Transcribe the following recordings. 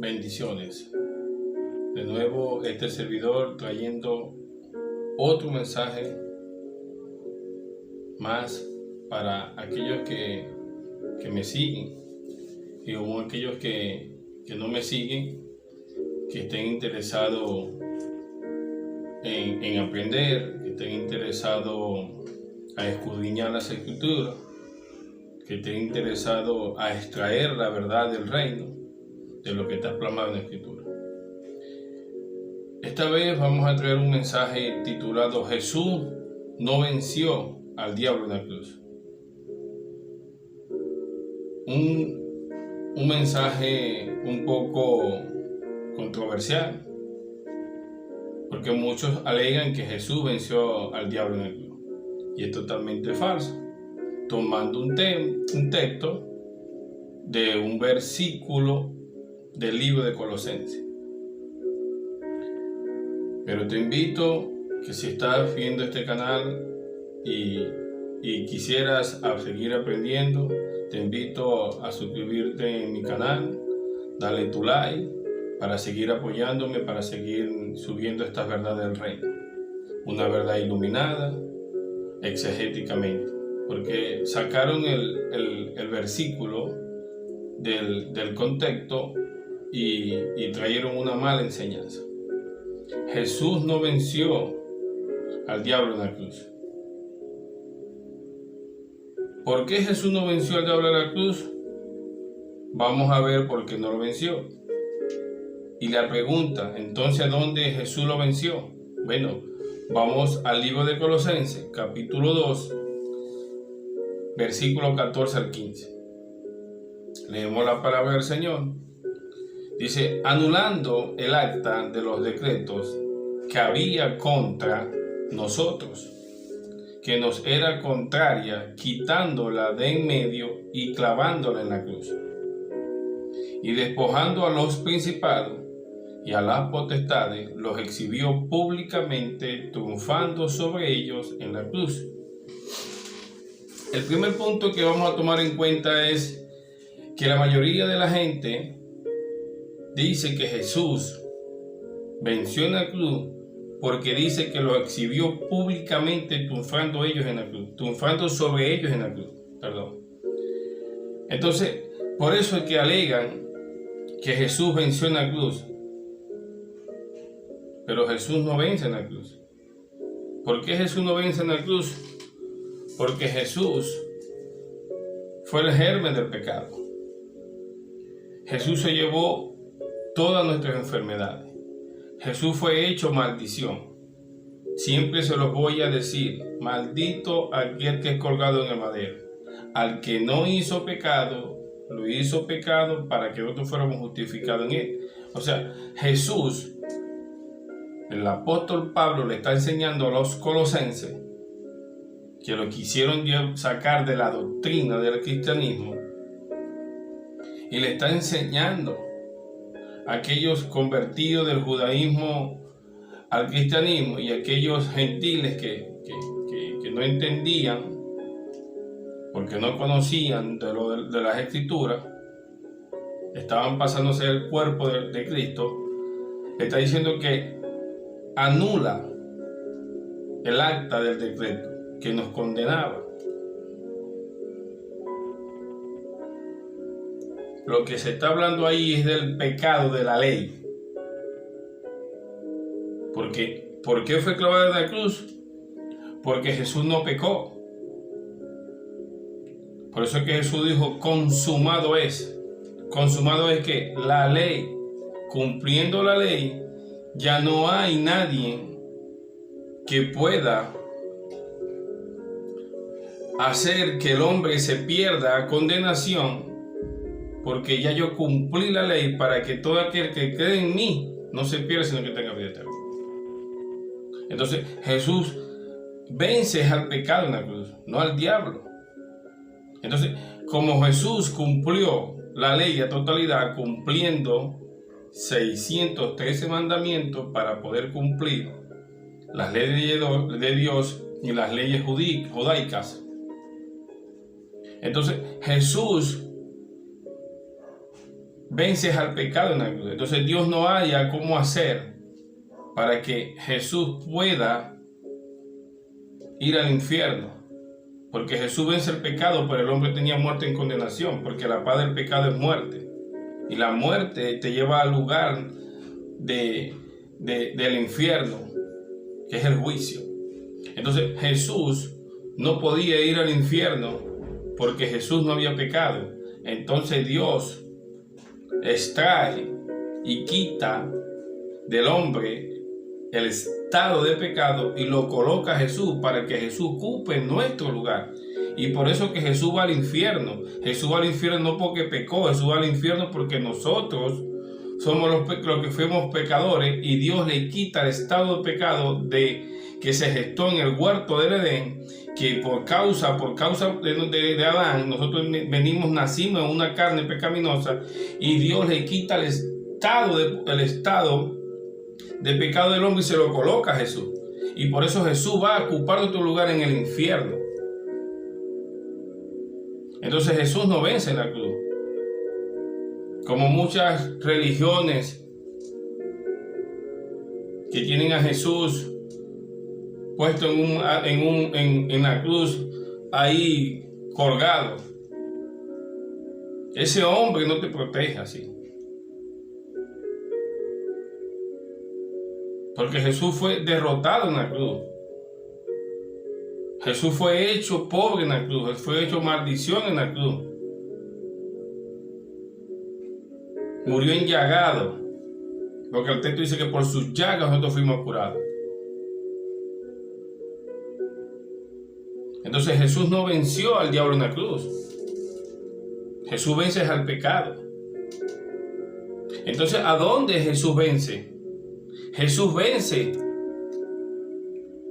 Bendiciones. De nuevo este servidor trayendo otro mensaje más para aquellos que me siguen y como aquellos que no me siguen, que estén interesados en aprender, que estén interesados a escudriñar las Escrituras, que estén interesados a extraer la verdad del reino, de lo que está plasmado en la Escritura. Esta vez vamos a traer un mensaje titulado Jesús no venció al diablo en la cruz. Un mensaje un poco controversial, porque muchos alegan que Jesús venció al diablo en la cruz, y es totalmente falso, tomando un texto de un versículo del libro de Colosenses. Pero te invito que si estás viendo este canal y quisieras seguir aprendiendo, te invito a suscribirte en mi canal, darle tu like para seguir apoyándome, para seguir subiendo estas verdades del reino. Una verdad iluminada exegéticamente, porque sacaron el versículo del contexto y trajeron una mala enseñanza. Jesús no venció al diablo en la cruz. ¿Por qué Jesús no venció al diablo en la cruz? Vamos a ver por qué no lo venció. Y la pregunta, entonces, ¿dónde Jesús lo venció? Bueno, vamos al libro de Colosenses, capítulo 2, versículo 14 al 15. Leemos la palabra del Señor. Dice: anulando el acta de los decretos que había contra nosotros, que nos era contraria, quitándola de en medio y clavándola en la cruz. Y despojando a los principados y a las potestades, los exhibió públicamente, triunfando sobre ellos en la cruz. El primer punto que vamos a tomar en cuenta es que la mayoría de la gente dice que Jesús venció en la cruz porque dice que lo exhibió públicamente, triunfando ellos en la cruz, triunfando sobre ellos en la cruz, perdón. Entonces, por eso es que alegan que Jesús venció en la cruz, pero Jesús no vence en la cruz. ¿Por qué Jesús no vence en la cruz? Porque Jesús fue el germen del pecado. Jesús se llevó todas nuestras enfermedades. Jesús fue hecho maldición. Siempre se los voy a decir: maldito aquel que es colgado en el madero. Al que no hizo pecado, lo hizo pecado para que nosotros fuéramos justificados en él. O sea, Jesús, el apóstol Pablo le está enseñando a los colosenses que lo quisieron sacar de la doctrina del cristianismo, y le está enseñando a aquellos convertidos del judaísmo al cristianismo y aquellos gentiles que no entendían porque no conocían de las Escrituras, estaban pasándose el cuerpo de Cristo. Le está diciendo que anula el acta del decreto que nos condenaba. Lo que se está hablando ahí es del pecado de la ley. ¿Por qué fue clavado en la cruz? Porque Jesús no pecó. Por eso es que Jesús dijo: consumado es. Consumado es que la ley, cumpliendo la ley, ya no hay nadie que pueda hacer que el hombre se pierda a condenación, porque ya yo cumplí la ley para que todo aquel que cree en mí no se pierda, sino que tenga vida eterna. Entonces Jesús vence al pecado en la cruz, no al diablo. Entonces, como Jesús cumplió la ley a totalidad, cumpliendo 613 mandamientos para poder cumplir las leyes de Dios y las leyes judaicas, entonces Jesús vences al pecado en la cruz. Entonces Dios no haya cómo hacer para que Jesús pueda ir al infierno. Porque Jesús vence el pecado, pero el hombre tenía muerte en condenación, porque la paz del pecado es muerte. Y la muerte te lleva al lugar del infierno, que es el juicio. Entonces Jesús no podía ir al infierno porque Jesús no había pecado. Entonces Dios extrae y quita del hombre el estado de pecado y lo coloca a Jesús para que Jesús ocupe nuestro lugar. Y por eso que Jesús va al infierno. Jesús va al infierno no porque pecó, Jesús va al infierno porque nosotros somos los que fuimos pecadores y Dios le quita el estado de pecado que se gestó en el huerto del Edén, que por causa de Adán, nosotros nacimos en una carne pecaminosa y Dios le quita el estado de pecado del hombre y se lo coloca a Jesús. Y por eso Jesús va a ocupar otro lugar en el infierno. Entonces Jesús no vence en la cruz. Como muchas religiones que tienen a Jesús puesto en la cruz ahí colgado. Ese hombre no te protege así. Porque Jesús fue derrotado en la cruz. Jesús fue hecho pobre en la cruz. Él fue hecho maldición en la cruz. Murió enllagado. Porque el texto dice que por sus llagas nosotros fuimos curados. Entonces Jesús no venció al diablo en la cruz. Jesús vence al pecado. Entonces, ¿a dónde Jesús vence? Jesús vence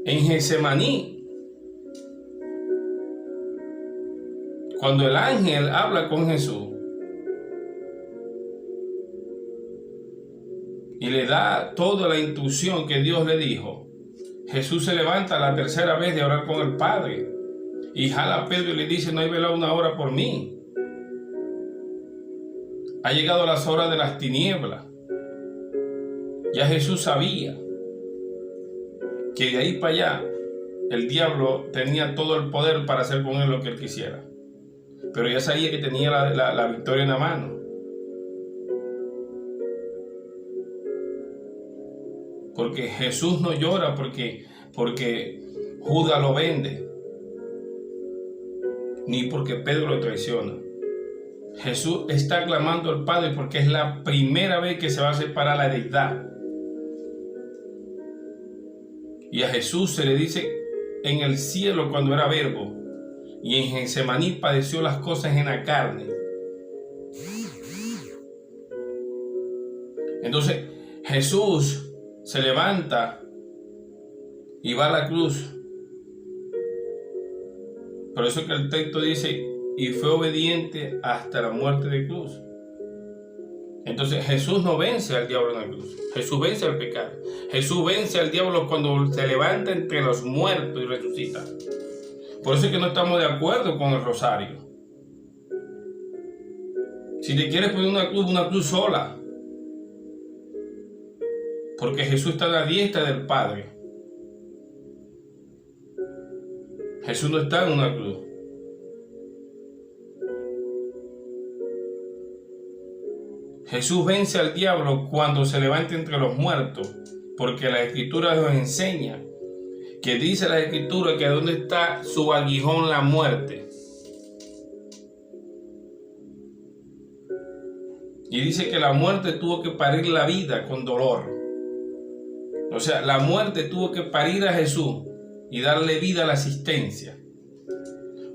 en Getsemaní. Cuando el ángel habla con Jesús y le da toda la instrucción que Dios le dijo, Jesús se levanta la tercera vez de orar con el Padre y jala a Pedro y le dice: no hay velado una hora por mí. Ha llegado las horas de las tinieblas. Ya Jesús sabía que de ahí para allá el diablo tenía todo el poder para hacer con él lo que él quisiera. Pero ya sabía que tenía la victoria en la mano. Porque Jesús no llora porque Judas lo vende, ni porque Pedro lo traiciona. Jesús está clamando al Padre porque es la primera vez que se va a separar la deidad. Y a Jesús se le dice en el cielo cuando era verbo, y en Getsemaní padeció las cosas en la carne. Entonces Jesús se levanta y va a la cruz. Por eso que el texto dice: y fue obediente hasta la muerte de cruz. Entonces Jesús no vence al diablo en la cruz. Jesús vence al pecado. Jesús vence al diablo cuando se levanta entre los muertos y resucita. Por eso es que no estamos de acuerdo con el rosario. Si te quieres poner una cruz sola. Porque Jesús está a la diestra del Padre. Jesús no está en una cruz. Jesús vence al diablo cuando se levanta entre los muertos, porque la Escritura nos enseña que dice la Escritura que donde está su aguijón la muerte. Y dice que la muerte tuvo que parir la vida con dolor. O sea, la muerte tuvo que parir a Jesús y darle vida a la existencia.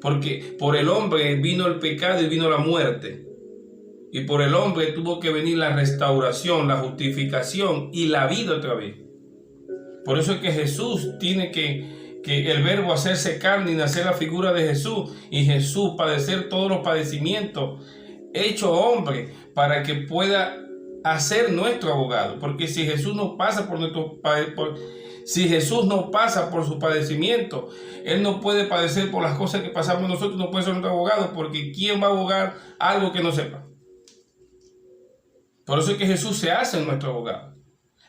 Porque por el hombre vino el pecado y vino la muerte. Y por el hombre tuvo que venir la restauración, la justificación y la vida otra vez. Por eso es que Jesús tiene que el verbo hacerse carne y nacer la figura de Jesús. Y Jesús padecer todos los padecimientos, hecho hombre, para que pueda hacer nuestro abogado. Porque si Jesús no pasa si Jesús no pasa por su padecimiento, Él no puede padecer por las cosas que pasamos nosotros, no puede ser nuestro abogado, porque ¿quién va a abogar algo que no sepa? Por eso es que Jesús se hace nuestro abogado.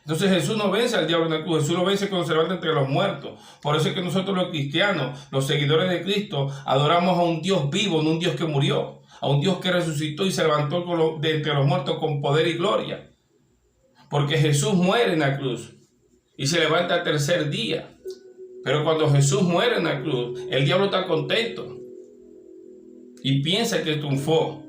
Entonces Jesús no vence al diablo en la cruz, Jesús lo vence cuando se levanta entre los muertos. Por eso es que nosotros los cristianos, los seguidores de Cristo, adoramos a un Dios vivo, no un Dios que murió, a un Dios que resucitó y se levantó de entre los muertos con poder y gloria. Porque Jesús muere en la cruz y se levanta al tercer día. Pero cuando Jesús muere en la cruz, el diablo está contento y piensa que triunfó.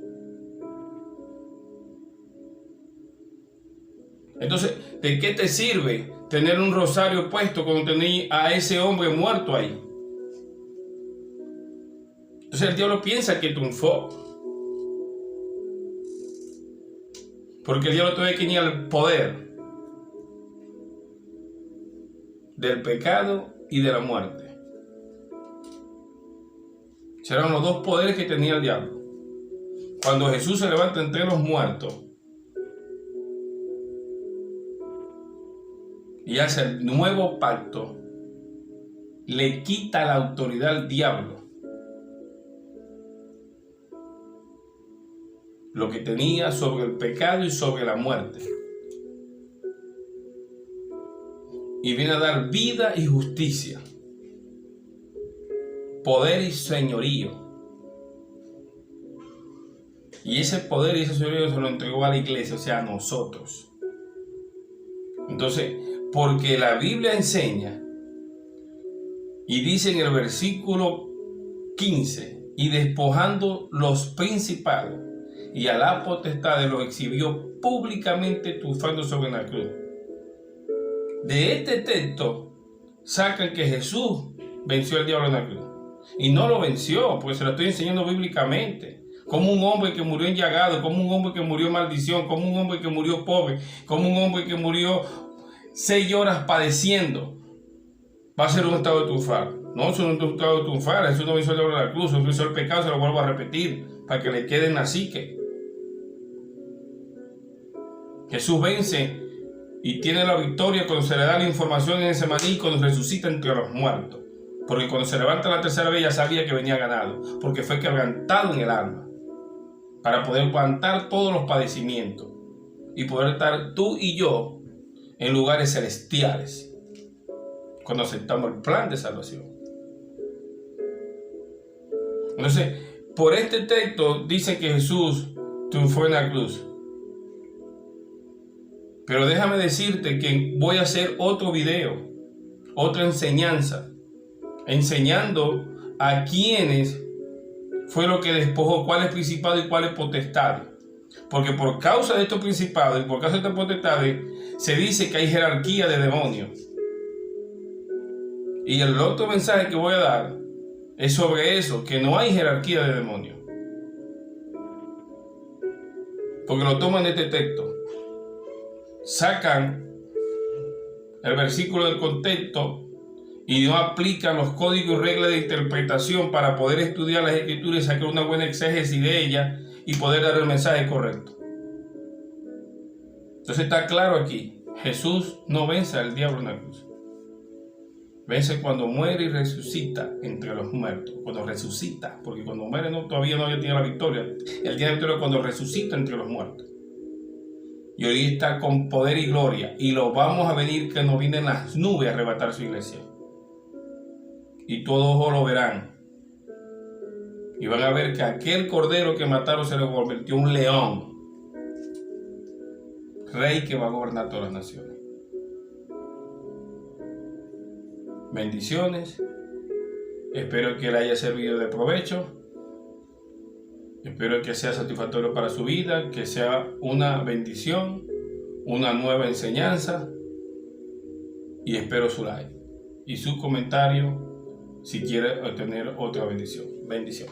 Entonces, ¿de qué te sirve tener un rosario puesto cuando tenés a ese hombre muerto ahí? Entonces el diablo piensa que triunfó. Porque el diablo todavía tenía el poder del pecado y de la muerte. Serán los dos poderes que tenía el diablo. Cuando Jesús se levanta entre los muertos y hace el nuevo pacto, le quita la autoridad al diablo. Lo que tenía sobre el pecado y sobre la muerte. Y viene a dar vida y justicia, poder y señorío. Y ese poder y ese señorío se lo entregó a la iglesia, o sea, a nosotros. Entonces, porque la Biblia enseña y dice en el versículo 15, y despojando los principados y a la potestad los exhibió públicamente triunfando sobre la cruz. De este texto sacan que Jesús venció al diablo en la cruz. Y no lo venció, porque se lo estoy enseñando bíblicamente. Como un hombre que murió enllagado, como un hombre que murió en maldición, como un hombre que murió pobre, como un hombre que murió 6 horas padeciendo, va a ser un estado de triunfar. No, es un estado de triunfar. Jesús no venció al diablo en la cruz, Jesús venció el pecado, se lo vuelvo a repetir, para que le quede en la psique. Jesús vence y tiene la victoria cuando se le da la información en ese maní, cuando resucita entre los muertos. Porque cuando se levanta la tercera vez ya sabía que venía ganado, porque fue quebrantado en el alma, para poder aguantar todos los padecimientos y poder estar tú y yo en lugares celestiales cuando aceptamos el plan de salvación. Entonces, por este texto dice que Jesús triunfó en la cruz. Pero déjame decirte que voy a hacer otro video, otra enseñanza, enseñando a quienes fue lo que despojó, cuáles principados y cuáles potestades. Porque por causa de estos principados y por causa de estas potestades, se dice que hay jerarquía de demonios. Y el otro mensaje que voy a dar es sobre eso, que no hay jerarquía de demonios. Porque lo toman de este texto. Sacan el versículo del contexto y no aplican los códigos y reglas de interpretación para poder estudiar las escrituras y sacar una buena exégesis de ellas y poder dar el mensaje correcto. Entonces está claro aquí, Jesús no vence al diablo en la cruz. Vence cuando muere y resucita entre los muertos. Cuando resucita, porque cuando muere todavía no había tenido la victoria. El día de victoria es cuando resucita entre los muertos. Y hoy está con poder y gloria. Y lo vamos a venir que nos vienen las nubes a arrebatar su iglesia. Y todos ojos lo verán. Y van a ver que aquel cordero que mataron se le convirtió en un león. Rey que va a gobernar todas las naciones. Bendiciones. Espero que le haya servido de provecho. Espero que sea satisfactorio para su vida, que sea una bendición, una nueva enseñanza. Y espero su like y su comentario si quiere obtener otra bendición. Bendición.